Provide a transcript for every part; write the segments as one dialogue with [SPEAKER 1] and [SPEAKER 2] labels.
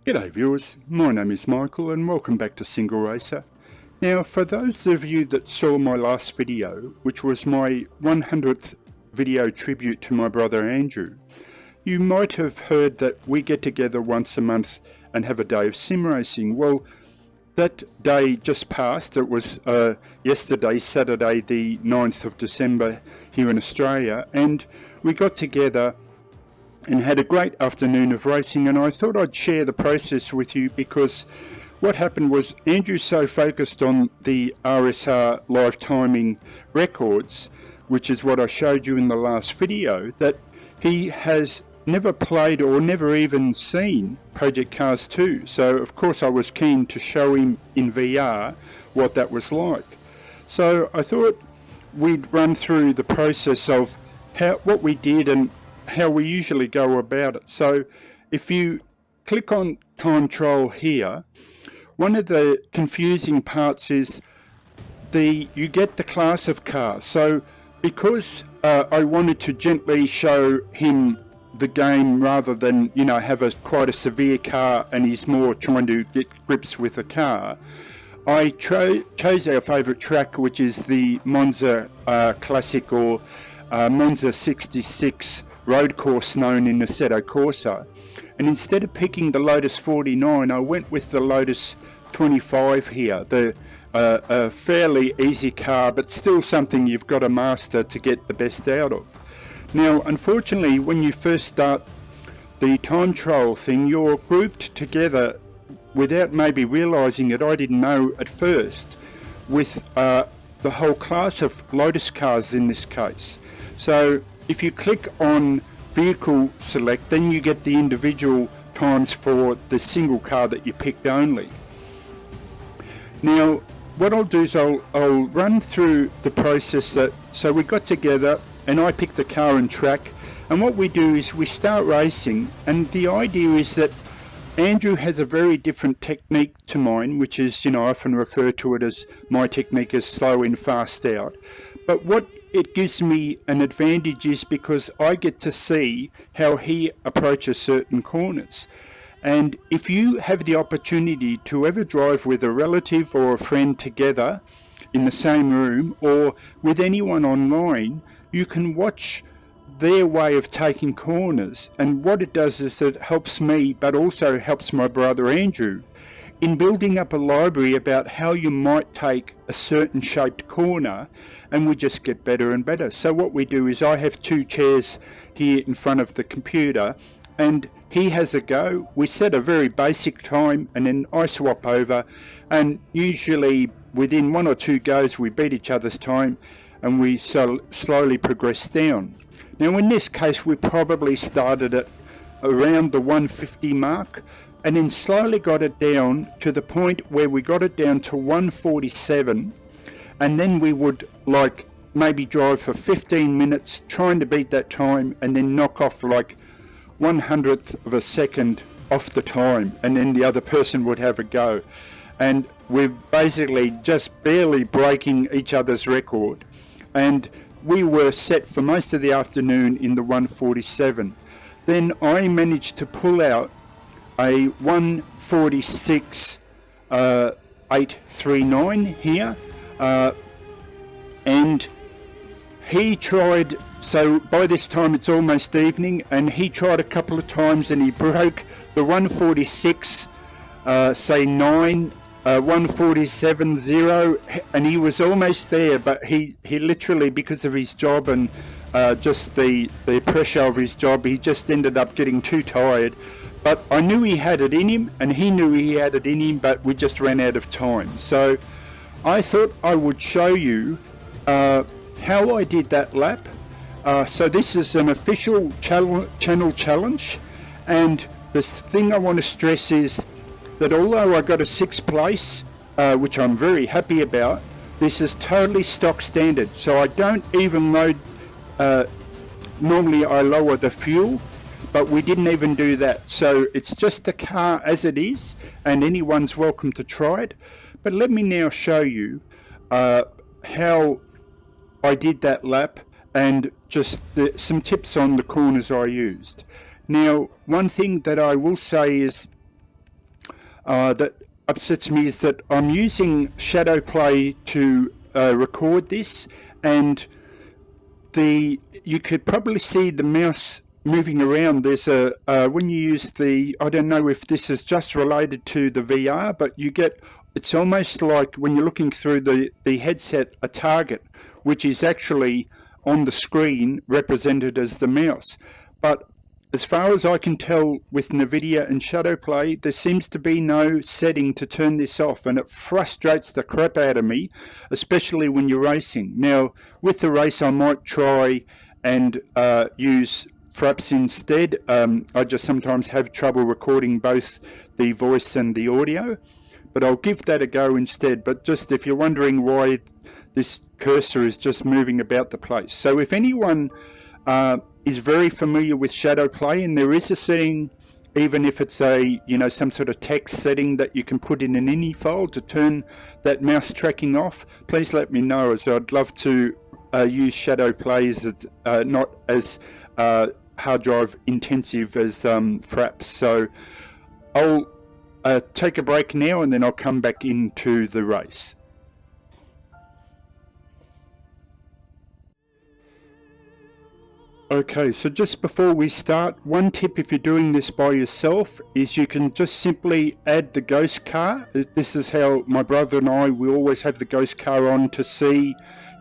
[SPEAKER 1] G'day viewers, my name is Michael and welcome back to SingleRacer. Now for those of you that saw my last video, which was my 100th video tribute to my brother Andrew, you might have heard that we get together once a month and have a day of sim racing. Well, that day just passed. It was yesterday, Saturday the 9th of December here in Australia, and we got together and had a great afternoon of racing, and I thought I'd share the process with you because what happened was Andrew's so focused on the RSR live timing records, which is what I showed you in the last video, that he has never played or never even seen Project Cars 2. So of course I was keen to show him in VR what that was like. So I thought we'd run through the process of what we did and how we usually go about it. So if you click on time trial here, one of the confusing parts is you get the class of car. So because I wanted to gently show him the game rather than have quite a severe car and he's more trying to get grips with a car, I chose our favourite track, which is the Monza Classic or Monza 66 road course known in Assetto Corsa, and instead of picking the Lotus 49 I went with the Lotus 25 here, a fairly easy car but still something you've got to master to get the best out of. Now unfortunately when you first start the time trial thing, you're grouped together without maybe realising it. I didn't know at first, with the whole class of Lotus cars in this case. So if you click on vehicle select, then you get the individual times for the single car that you picked only. Now what I'll do is I'll run through the process so we got together and I picked the car and track, and what we do is we start racing, and the idea is that Andrew has a very different technique to mine, which is, I often refer to it as my technique is slow in, fast out. But what it gives me an advantage is because I get to see how he approaches certain corners. And if you have the opportunity to ever drive with a relative or a friend together in the same room or with anyone online, you can watch their way of taking corners, and what it does is it helps me but also helps my brother Andrew in building up a library about how you might take a certain shaped corner, and we just get better and better. So what we do is I have two chairs here in front of the computer and he has a go. We set a very basic time and then I swap over, and usually within one or two goes we beat each other's time and we slowly progress down. Now in this case we probably started at around the 150 mark and then slowly got it down to the point where we got it down to 147, and then we would maybe drive for 15 minutes trying to beat that time and then knock off 1/100th of a second off the time, and then the other person would have a go, and we're basically just barely breaking each other's record. And we were set for most of the afternoon in the 147. Then I managed to pull out a 146 839 here, and he tried. So by this time it's almost evening, and he tried a couple of times and he broke the 146 say 9, 147.0, and he was almost there, but he literally, because of his job and just the pressure of his job, he just ended up getting too tired. But I knew he had it in him and he knew he had it in him, but we just ran out of time. So I thought I would show you how I did that lap. So this is an official channel challenge, and the thing I want to stress is that although I got a 6th place, which I'm very happy about, this is totally stock standard. So I don't even load, normally I lower the fuel, but we didn't even do that. So it's just the car as it is, and anyone's welcome to try it. But let me now show you how I did that lap and just some tips on the corners I used. Now, one thing that I will say is that upsets me is that I'm using shadow play to record this, and you could probably see the mouse moving around. There's when you use I don't know if this is just related to the VR, but it's almost like when you're looking through the headset, a target, which is actually on the screen represented as the mouse. But as far as I can tell with NVIDIA and Shadow Play, there seems to be no setting to turn this off, and it frustrates the crap out of me, especially when you're racing. Now, with the race, I might try and use Fraps instead. I just sometimes have trouble recording both the voice and the audio, but I'll give that a go instead. But just if you're wondering why this cursor is just moving about the place. So if anyone is very familiar with Shadow Play, and there is a setting, even if it's some sort of text setting that you can put in an INI file to turn that mouse tracking off, please let me know, as I'd love to use Shadow Play as not as hard drive intensive as Fraps. So I'll take a break now, and then I'll come back into the race. Okay, so just before we start, one tip if you're doing this by yourself is you can just simply add the ghost car. This is how my brother and I, we always have the ghost car on to see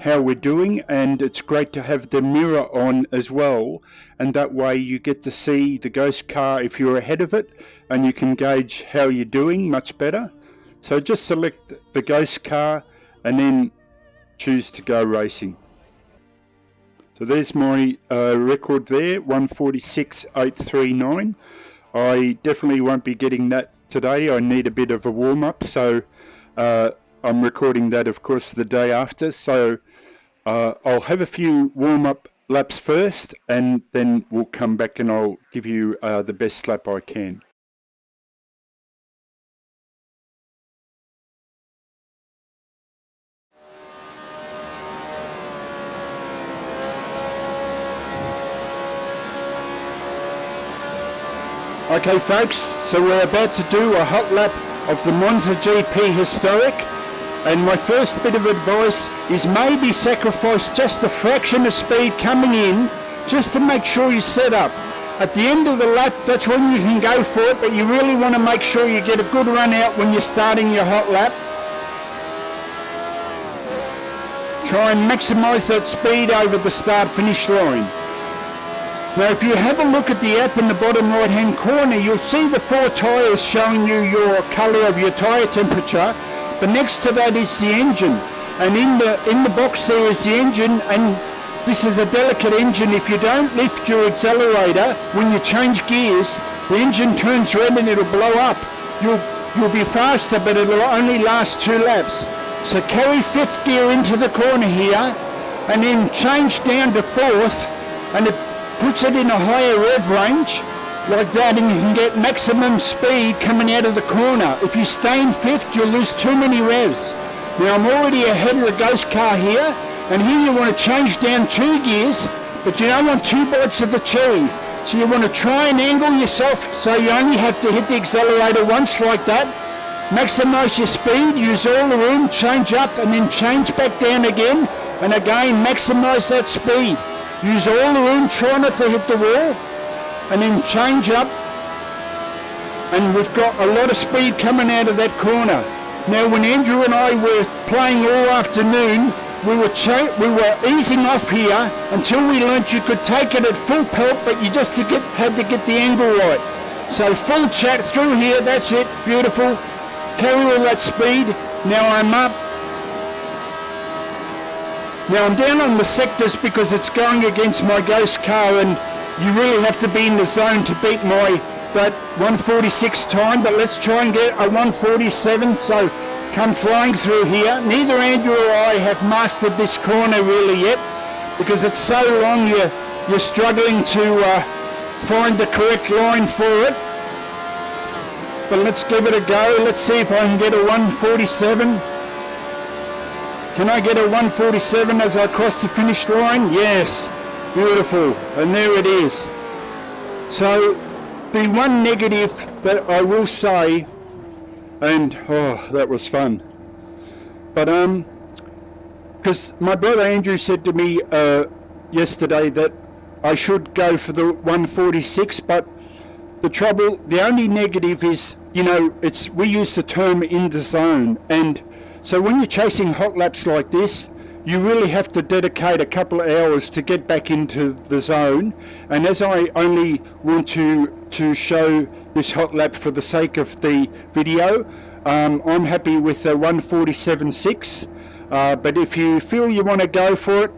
[SPEAKER 1] how we're doing, and it's great to have the mirror on as well, and that way you get to see the ghost car if you're ahead of it, and you can gauge how you're doing much better. So just select the ghost car and then choose to go racing. So there's my record there, 146.839. I definitely won't be getting that today. I need a bit of a warm-up, so I'm recording that, of course, the day after. So I'll have a few warm-up laps first, and then we'll come back and I'll give you the best lap I can. Okay folks, so we're about to do a hot lap of the Monza GP Historic, and my first bit of advice is maybe sacrifice just a fraction of speed coming in, just to make sure you set up. At the end of the lap, that's when you can go for it, but you really want to make sure you get a good run out when you're starting your hot lap. Try and maximise that speed over the start-finish line. Now if you have a look at the app in the bottom right hand corner, you'll see the 4 tyres showing you your colour of your tyre temperature, but next to that is the engine, and in the box there is the engine, and this is a delicate engine. If you don't lift your accelerator when you change gears, the engine turns red and it'll blow up. You'll be faster, but it'll only last 2 laps. So carry 5th gear into the corner here, and then change down to 4th, and it puts it in a higher rev range like that, and you can get maximum speed coming out of the corner. If you stay in 5th, you'll lose too many revs. Now I'm already ahead of the ghost car here, and here you want to change down 2 gears, but you don't want 2 bites of the cherry. So you want to try and angle yourself so you only have to hit the accelerator once like that. Maximise your speed, use all the room, change up and then change back down again, and again maximise that speed. Use all the room, try not to hit the wall, and then change up, and we've got a lot of speed coming out of that corner. Now when Andrew and I were playing all afternoon, we were easing off here until we learnt you could take it at full pelt, but you just had to get the angle right. So full chat through here, that's it, beautiful. Carry all that speed. Now I'm up. Now I'm down on the sectors because it's going against my ghost car, and you really have to be in the zone to beat that 146 time, but let's try and get a 147, so come flying through here. Neither Andrew or I have mastered this corner really yet, because it's so long you're struggling to find the correct line for it. But let's give it a go. Let's see if I can get a 147. Can I get a 147 as I cross the finish line? Yes, beautiful, and there it is. So the one negative that I will say and oh, that was fun. But because my brother Andrew said to me yesterday that I should go for the 146, but the only negative is, you know, we use the term in the zone, and so when you're chasing hot laps like this, you really have to dedicate a couple of hours to get back into the zone. And as I only want to show this hot lap for the sake of the video, I'm happy with the 147.6. But if you feel you want to go for it,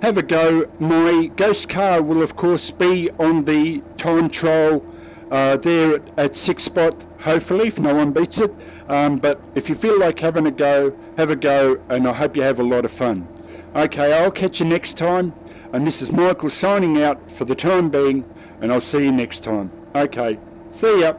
[SPEAKER 1] have a go. My ghost car will of course be on the time trial there at 6 spot, hopefully, if no one beats it. But if you feel like having a go, have a go, and I hope you have a lot of fun. Okay, I'll catch you next time, and this is Michael signing out for the time being, and I'll see you next time. Okay, see ya.